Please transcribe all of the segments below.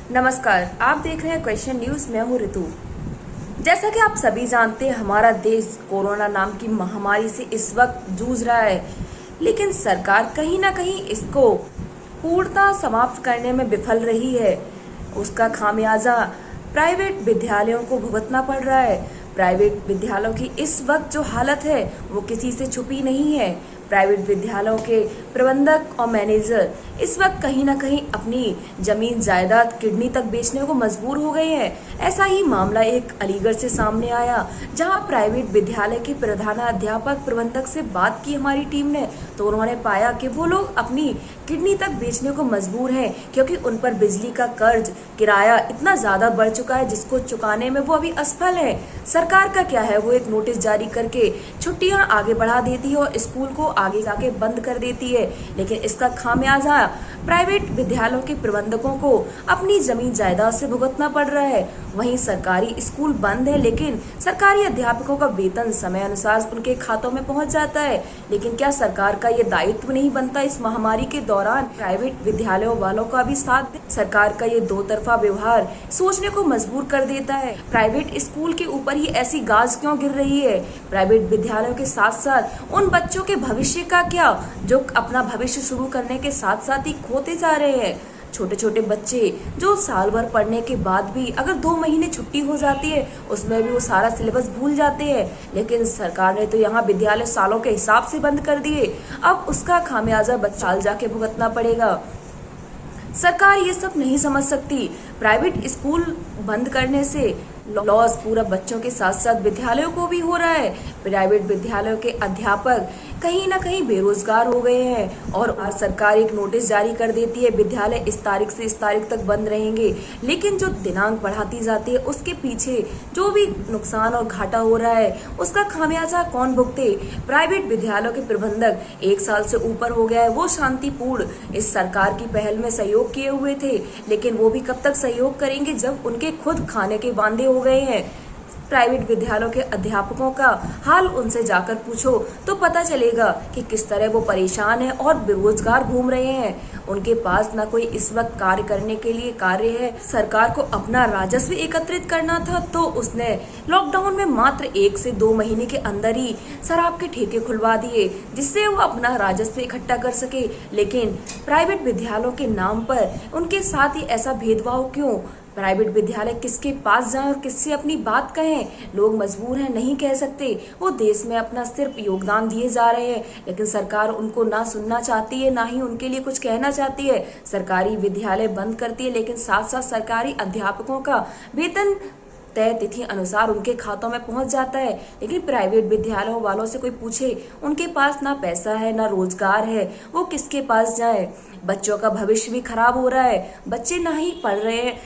नमस्कार, आप देख रहे हैं क्वेश्चन न्यूज। मैं हूं ऋतु। जैसा कि आप सभी जानते हैं, हमारा देश कोरोना नाम की महामारी से इस वक्त जूझ रहा है, लेकिन सरकार कहीं ना कहीं इसको पूर्णतः समाप्त करने में विफल रही है। उसका खामियाजा प्राइवेट विद्यालयों को भुगतना पड़ रहा है। प्राइवेट विद्यालयों की इस वक्त जो हालत है वो किसी से छुपी नहीं है। प्राइवेट विद्यालयों के प्रबंधक और मैनेजर इस वक्त कहीं ना कहीं अपनी जमीन जायदाद किडनी तक बेचने को मजबूर हो गए हैं। ऐसा ही मामला एक अलीगढ़ से सामने आया, जहां प्राइवेट विद्यालय के प्रधानाध्यापक प्रबंधक से बात की हमारी टीम ने, तो उन्होंने पाया कि वो लोग अपनी किडनी तक बेचने को मजबूर हैं, क्योंकि उन पर बिजली का कर्ज, किराया इतना ज्यादा बढ़ चुका है जिसको चुकाने में वो अभी असफल है। सरकार का क्या है, वो एक नोटिस जारी करके छुट्टियां आगे बढ़ा देती है और स्कूल को आगे जाके बंद कर देती है, लेकिन इसका खामियाजा प्राइवेट विद्यालयों के प्रबंधकों को अपनी जमीन जायदाद से भुगतना पड़ रहा है। वहीं सरकारी स्कूल बंद है, लेकिन सरकारी अध्यापकों का वेतन समय अनुसार उनके खातों में पहुंच जाता है। लेकिन क्या सरकार का ये दायित्व नहीं बनता इस महामारी के दौरान प्राइवेट विद्यालयों वालों का भी साथ दे? सरकार का ये दो तरफा व्यवहार सोचने को मजबूर कर देता है। प्राइवेट स्कूल के ऊपर ही ऐसी गाज क्यों गिर रही है? प्राइवेट विद्यालयों के साथ साथ उन बच्चों के भविष्य का क्या, जो अपना भविष्य शुरू करने के साथ साथ ही खोते जा रहे हैं। छोटे छोटे बच्चे जो साल भर पढ़ने के बाद भी अगर 2 महीने छुट्टी हो जाती है, उसमें भी वो सारा सिलेबस भूल जाते हैं। लेकिन सरकार ने तो यहाँ विद्यालय सालों के हिसाब से बंद कर दिए। अब उसका खामियाजा साल जाके भुगतना पड़ेगा। सरकार ये सब नहीं समझ सकती। प्राइवेट स्कूल बंद करने से लॉस पूरा बच्चों के साथ साथ विद्यालयों को भी हो रहा है। प्राइवेट विद्यालयों के अध्यापक कहीं ना कहीं बेरोजगार हो गए हैं और सरकार एक नोटिस जारी कर देती है, विद्यालय इस तारीख से इस तारीख तक बंद रहेंगे, लेकिन जो दिनांक बढ़ाती जाती है उसके पीछे जो भी नुकसान और घाटा हो रहा है उसका खामियाजा कौन भुगते? प्राइवेट विद्यालयों के प्रबंधक 1 साल से ऊपर हो गया है, वो शांतिपूर्ण इस सरकार की पहल में सहयोग किए हुए थे, लेकिन वो भी कब तक सहयोग करेंगे जब उनके खुद खाने के वांदे हो गए हैं। प्राइवेट विद्यालयों के अध्यापकों का हाल उनसे जाकर पूछो तो पता चलेगा कि किस तरह वो परेशान है और बेरोजगार घूम रहे हैं। उनके पास ना कोई इस वक्त कार्य करने के लिए कार्य है। सरकार को अपना राजस्व एकत्रित करना था, तो उसने लॉकडाउन में मात्र 1 से 2 महीने के अंदर ही शराब के ठेके खुलवा दिए, जिससे वो अपना राजस्व इकट्ठा कर सके। लेकिन प्राइवेट विद्यालयों के नाम पर उनके साथ ही ऐसा भेदभाव क्यों? प्राइवेट विद्यालय किसके पास जाएं और किससे अपनी बात कहें? लोग मजबूर हैं, नहीं कह सकते। वो देश में अपना सिर्फ योगदान दिए जा रहे हैं, लेकिन सरकार उनको ना सुनना चाहती है, ना ही उनके लिए कुछ कहना चाहती है। सरकारी विद्यालय बंद करती है, लेकिन साथ साथ सरकारी अध्यापकों का वेतन तय तिथि अनुसार उनके खातों में पहुंच जाता है। लेकिन प्राइवेट विद्यालयों वालों से कोई पूछे, उनके पास ना पैसा है ना रोजगार है, वो किसके पास जाए? बच्चों का भविष्य भी खराब हो रहा है। बच्चे ना ही पढ़ रहे हैं,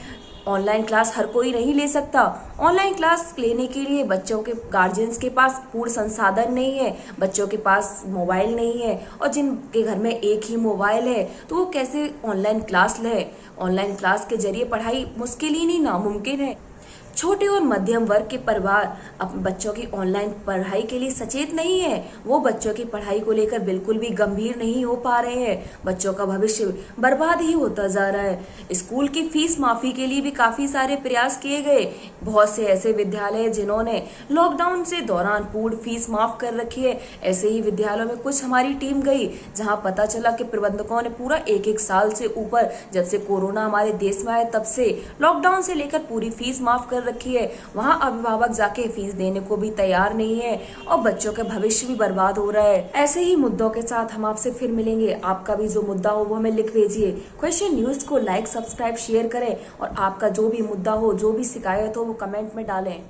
ऑनलाइन क्लास हर कोई नहीं ले सकता। ऑनलाइन क्लास लेने के लिए बच्चों के गार्जियंस के पास पूर्ण संसाधन नहीं है, बच्चों के पास मोबाइल नहीं है, और जिनके घर में एक ही मोबाइल है तो वो कैसे ऑनलाइन क्लास ले? ऑनलाइन क्लास के जरिए पढ़ाई मुश्किल ही नहीं, नामुमकिन है। छोटे और मध्यम वर्ग के परिवार अपने बच्चों की ऑनलाइन पढ़ाई के लिए सचेत नहीं है। वो बच्चों की पढ़ाई को लेकर बिल्कुल भी गंभीर नहीं हो पा रहे हैं। बच्चों का भविष्य बर्बाद ही होता जा रहा है। स्कूल की फीस माफी के लिए भी काफी सारे प्रयास किए गए। बहुत से ऐसे विद्यालय जिन्होंने लॉकडाउन से दौरान पूर्ण फीस माफ कर रखी है। ऐसे ही विद्यालयों में कुछ हमारी टीम गई, जहाँ पता चला कि प्रबंधकों ने पूरा 1-1 साल से ऊपर, जब से कोरोना हमारे देश में आया तब से लॉकडाउन से लेकर पूरी फीस माफ कर रखी है। वहां अभिभावक जाके फीस देने को भी तैयार नहीं है और बच्चों का भविष्य भी बर्बाद हो रहा है। ऐसे ही मुद्दों के साथ हम आपसे फिर मिलेंगे। आपका भी जो मुद्दा हो वो हमें लिख भेजिए। क्वेश्चन न्यूज को लाइक, सब्सक्राइब, शेयर करें और आपका जो भी मुद्दा हो, जो भी शिकायत हो वो कमेंट में डालें।